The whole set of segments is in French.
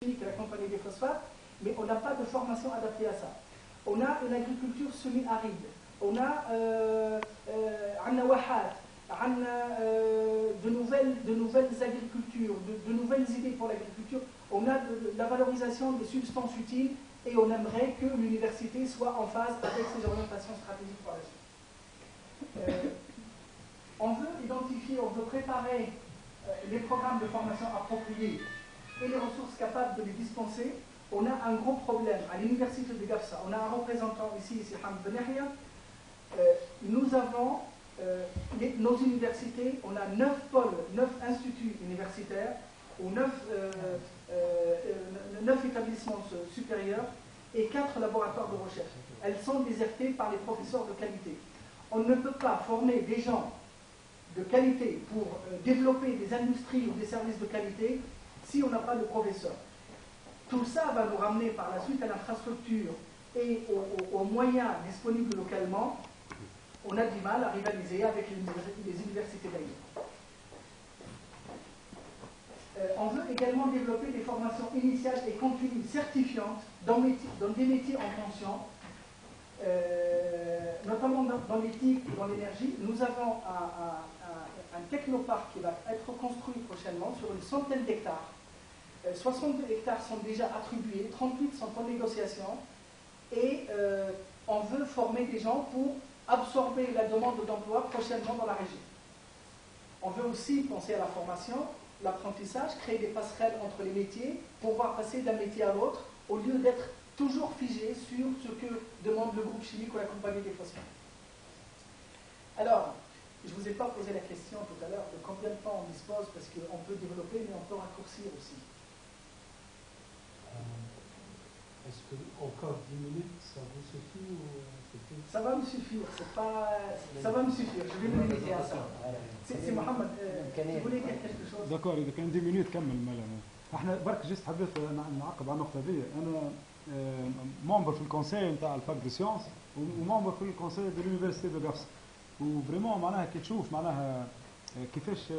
et la compagnie des phosphates, mais on n'a pas de formation adaptée à ça. On a une agriculture semi-aride, on a de nouvelles agricultures, de nouvelles idées pour l'agriculture, on a la valorisation des substances utiles et on aimerait que l'université soit en phase avec ses orientations stratégiques pour la suite. On veut identifier, on veut préparer les programmes de formation appropriés et les ressources capables de les dispenser. On a un gros problème à l'université de Gafsa. On a un représentant ici, c'est Hamd Ben Yahya. Nous avons nos universités, on a 9 pôles, 9 instituts universitaires ou 9 établissements supérieurs et 4 laboratoires de recherche. Elles sont désertées par les professeurs de qualité. On ne peut pas former des gens de qualité pour développer des industries ou des services de qualité si on n'a pas de professeurs. Tout ça va nous ramener par la suite à l'infrastructure et aux moyens disponibles localement. On a du mal à rivaliser avec les universités d'ailleurs. On veut également développer des formations initiales et continues certifiantes dans des métiers en tension, notamment dans l'éthique et dans l'énergie. Nous avons un technoparc qui va être construit prochainement sur une centaine d'hectares. 62 hectares sont déjà attribués, 38 sont en négociation, et on veut former des gens pour absorber la demande d'emploi prochainement dans la région. On veut aussi penser à la formation, l'apprentissage, créer des passerelles entre les métiers, pouvoir passer d'un métier à l'autre, au lieu d'être toujours figé sur ce que demande le groupe chimique ou la compagnie des phosphates. Alors, je ne vous ai pas posé la question tout à l'heure de combien de temps on dispose, parce qu'on peut développer, mais on peut raccourcir aussi. Est-ce que encore 10 minutes, ça vous suffit ou ça va me suffire, ça va me suffire, je vais me limiter à ça. C'est Mohamed, tu voulais dire quelque chose? D'accord, إذا كان 10 minutes كمل مالا. احنا برك جست حبيت نعقب على النقطة دي. أنا ممبر في الكونسيل نتاع الفاك دو سيونس وممبر في الكونسيل دو لونيفرسيتي دو قفصة. وفريمون معناها كي تشوف معناها كيفاش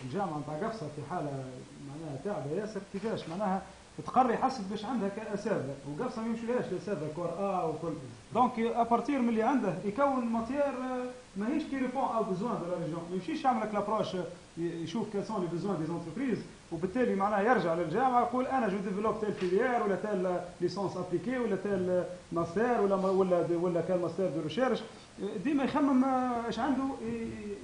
الجامعة نتاع قفصة في حالة معناها تعبة ياسر، كيفاش معناها تقري حسب باش عندها كاساتذه، وقفصه ما يمشيلهاش الاساتذه كور وكل. دونك ابارتير من اللي عنده يكون ماتيير ماهيش كي ريبون او بوزوان دو لا ريجيون، ما يمشيش يعمل لك لابروش يشوف كال سون لي بوزوان دي زونتربريز، وبالتالي معناها يرجع للجامعه يقول انا جو ديفلوب تيل فيليير ولا تيل ليسونس ابليكي ولا تيل ماستر ولا كال ماستر دو ريشيرش. ديما يخمم اش عنده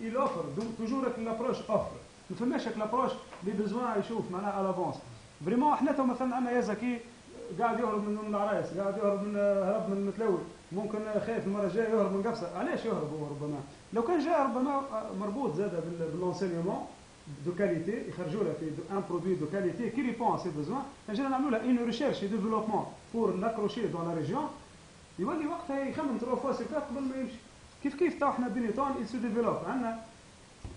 يلوفر توجور لابروش اوفر، ما فماش لابروش لي بوزوان يشوف معناها على لافونس. فريمون احنا تو مثلا عندنا يا زكي قاعد يهرب من العرايس، قاعد يهرب من المتلول، ممكن خايف المره الجايه يهرب من قفصه. علاش يهرب هو ربما؟ لو كان جاء ربما مربوط زاد بالانسينيومون دو كاليتي، يخرجوا له في ان برودوي دو كاليتي كي ريبون سي بوزوان، نجينا نعملوا له اون ريشيرش اي ديفلوبمون بور لاكروشي دون لا ريجيون، يولي وقتها يخمم 3 فوا سيكات قبل ما يمشي. كيف تو احنا بنيتون il se développe، عندنا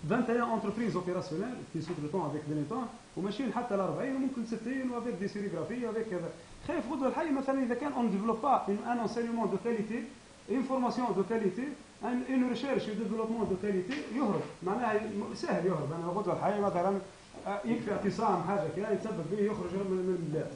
21 entreprises opérationnelles qui sous-traitent avec Benetton وماشيين حتى ل 40 وممكن 60 وافيك دي سيريغرافي وافيك كذا. خايف غدوه الحي مثلا اذا كان اون ديفلوب با ان انسينيومون دو كاليتي، ان فورماسيون دو كاليتي، ان ريشيرش دو ديفلوبمون دو كاليتي، يهرب معناها سهل يهرب. انا غدوه الحي مثلا يكفي اعتصام حاجه كذا يتسبب به يخرج من البلاد.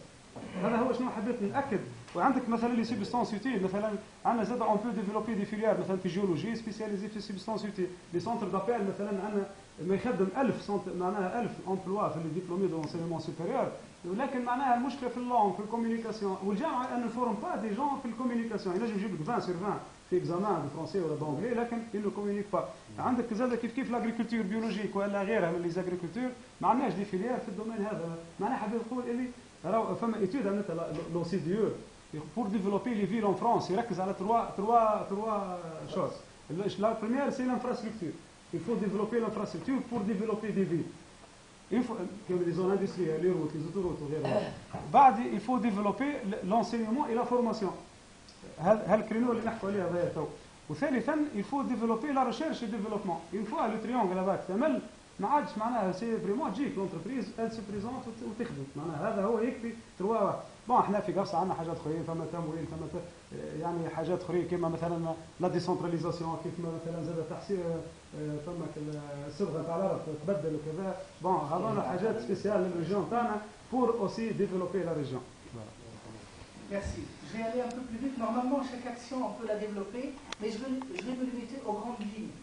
هذا هو شنو حبيت ناكد. وعندك مثلا لي سيبستانس يوتيل، مثلا عندنا زاد اون بو ديفلوبي دي فيليير مثلا في جيولوجي سبيسياليزي في سيبستانس يوتيل. لي سونتر دابيل مثلا عندنا ما يخدم 1000 معناها 1000 امبلوا في لي ديبلومي دو لونسينيمون سوبيريور، ولكن معناها المشكله في اللونغ في الكوميونيكاسيون. والجامعه ان نفورم با دي جون في الكوميونيكاسيون، ينجم يجيب لك 20 sur 20 في اكزامان دو فرونسي ولا دونجلي، لكن انه كوميونيك با. عندك زاد كيف لاغريكولتور بيولوجيك ولا غيرها من لي زاغريكولتور، ما عندناش دي فيليير في الدومين هذا. معناها حبيت نقول اللي راهو فما ايتود عملتها لو سي دي او pour développer les villes en France. يركز على trois choses. La première c'est l'infrastructure. Il faut développer l'infrastructure pour développer des villes. Comme les zones industrielles, les routes, les autoroutes وغيرها. بعد il faut développer l'enseignement et la formation. هالكرينو اللي نحكوا عليه هذايا تو. وثالثا il faut développer la recherche et le développement. Une fois le triangle هذاك تمل ما عادش معناها سي فريمون تجيك لونتربريز ال سي بريزونت وتخدم معناها هذا هو يكفي تروا واحد. بون احنا في قفصه عندنا حاجات اخرين فما تمويل فما يعني حاجات اخرين كما مثلا لا ديسونتراليزاسيون كيف مثلا زاد تحسين فما الصبغه تاع الارض تبدل وكذا. بون غادونا حاجات سبيسيال للريجيون تاعنا pour aussi développer la région. Voilà. Merci. Je vais aller un peu plus vite. Normalement, chaque action, on peut la développer, mais je vais me limiter aux grandes lignes.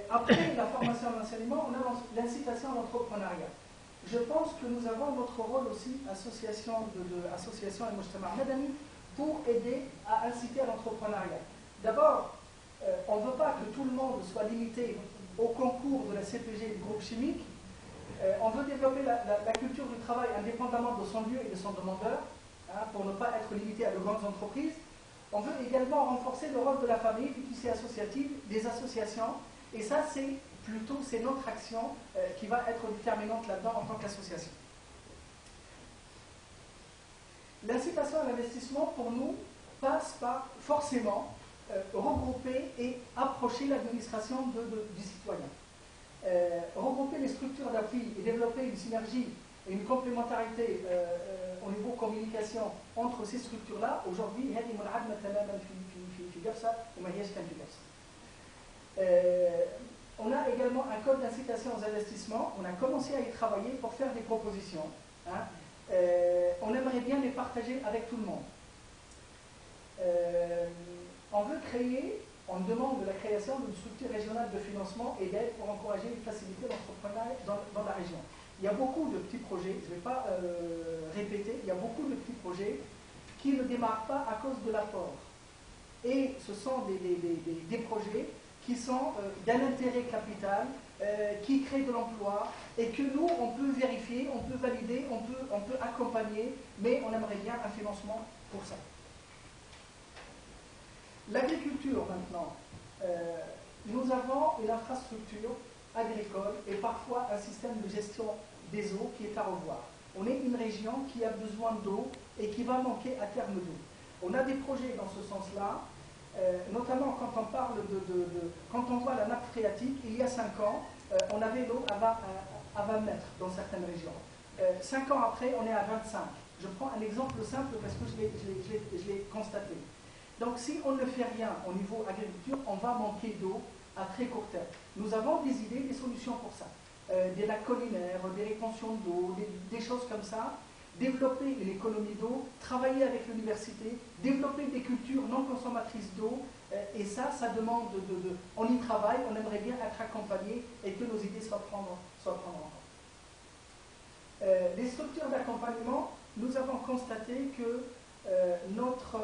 Après la formation et l'enseignement, on a l'incitation à l'entrepreneuriat. Je pense que nous avons notre rôle aussi, association et Mujtama Madani, pour aider à inciter à l'entrepreneuriat. D'abord, on ne veut pas que tout le monde soit limité au concours de la CPG du groupe chimique. On veut développer la culture du travail indépendamment de son lieu et de son demandeur, pour ne pas être limité à de grandes entreprises. On veut également renforcer le rôle de la famille, fiduciaire associative, des associations, et ça c'est notre action qui va être déterminante là-dedans en tant qu'association. L'incitation à l'investissement pour nous passe par forcément regrouper et approcher l'administration du citoyen. Regrouper les structures d'appui et développer une synergie et une complémentarité au niveau communication entre ces structures-là, aujourd'hui, on a également un code d'incitation aux investissements. On a commencé à y travailler pour faire des propositions. On aimerait bien les partager avec tout le monde. On veut créer, on demande la création d'une structure régionale de financement et d'aide pour encourager et faciliter l'entrepreneuriat dans la région. Il y a beaucoup de petits projets, je ne vais pas répéter, il y a beaucoup de petits projets qui ne démarrent pas à cause de l'apport. Et ce sont des projets qui sont d'un intérêt capital, qui créent de l'emploi et que nous, on peut vérifier, on peut valider, on peut accompagner, mais on aimerait bien un financement pour ça. L'agriculture maintenant, nous avons une infrastructure agricole et parfois un système de gestion des eaux qui est à revoir. On est une région qui a besoin d'eau et qui va manquer à terme d'eau. On a des projets dans ce sens-là, notamment quand on parle quand on voit la nappe phréatique, il y a 5 ans, on avait l'eau à 20 mètres dans certaines régions. 5 ans après, on est à 25. Je prends un exemple simple parce que je l'ai constaté. Donc si on ne fait rien au niveau agriculture, on va manquer d'eau à très court terme. Nous avons des idées, des solutions pour ça. Des lacs collinaires, des rétentions d'eau, des choses comme ça. Développer une économie d'eau, travailler avec l'université, développer des cultures non consommatrices d'eau, et ça demande on y travaille, on aimerait bien être accompagné et que nos idées soient prendre en compte. Les structures d'accompagnement, nous avons constaté que notre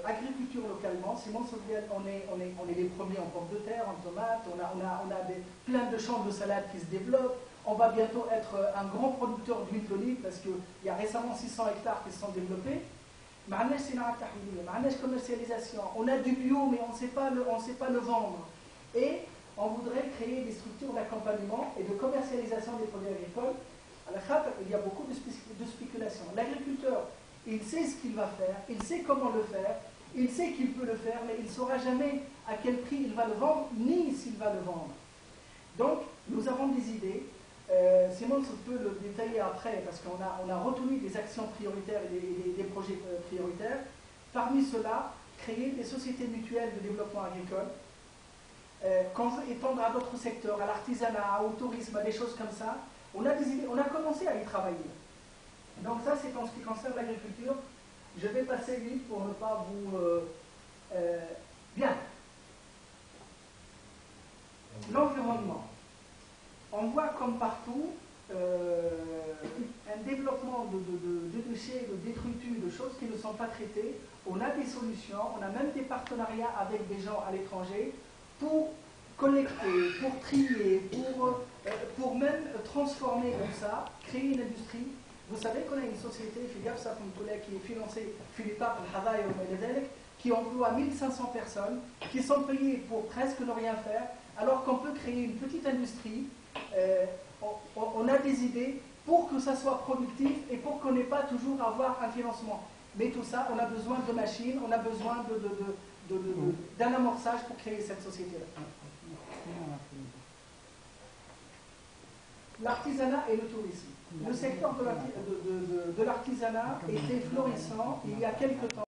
agriculture localement, Simon Sauviel, on est les premiers en pommes de terre, en tomates, on a plein de champs de salade qui se développent. On va bientôt être un grand producteur d'huile d'olive parce qu'il y a récemment 600 hectares qui se sont développés. Commercialisation. On a du bio, mais on ne sait pas le vendre. Et on voudrait créer des structures d'accompagnement et de commercialisation des produits agricoles. Il y a beaucoup de spéculation. L'agriculteur, il sait ce qu'il va faire, il sait comment le faire, il sait qu'il peut le faire, mais il ne saura jamais à quel prix il va le vendre, ni s'il va le vendre. Donc, nous avons des idées. Simon peut le détailler après, parce qu'on a retenu des actions prioritaires et des projets prioritaires. Parmi ceux-là, créer des sociétés mutuelles de développement agricole, qu'on veut étendre à d'autres secteurs, à l'artisanat, au tourisme, à des choses comme ça. On a des idées, on a commencé à y travailler. Donc ça, c'est en ce qui concerne l'agriculture. Je vais passer vite pour ne pas vous... Bien. L'environnement. On voit comme partout un développement de déchets, de détritus, de choses qui ne sont pas traitées. On a des solutions, on a même des partenariats avec des gens à l'étranger pour collecter, pour trier, pour même transformer comme ça, créer une industrie. Vous savez qu'on a une société, Figafsa qui est financée, Philippa qui emploie 1500 personnes, qui sont payées pour presque ne rien faire, alors qu'on peut créer une petite industrie. On a des idées pour que ça soit productif et pour qu'on n'ait pas toujours à avoir un financement. Mais tout ça, on a besoin de machines, on a besoin d'un amorçage pour créer cette société-là. l'artisanat et le tourisme. Le secteur de l'artisanat était florissant il y a quelques temps.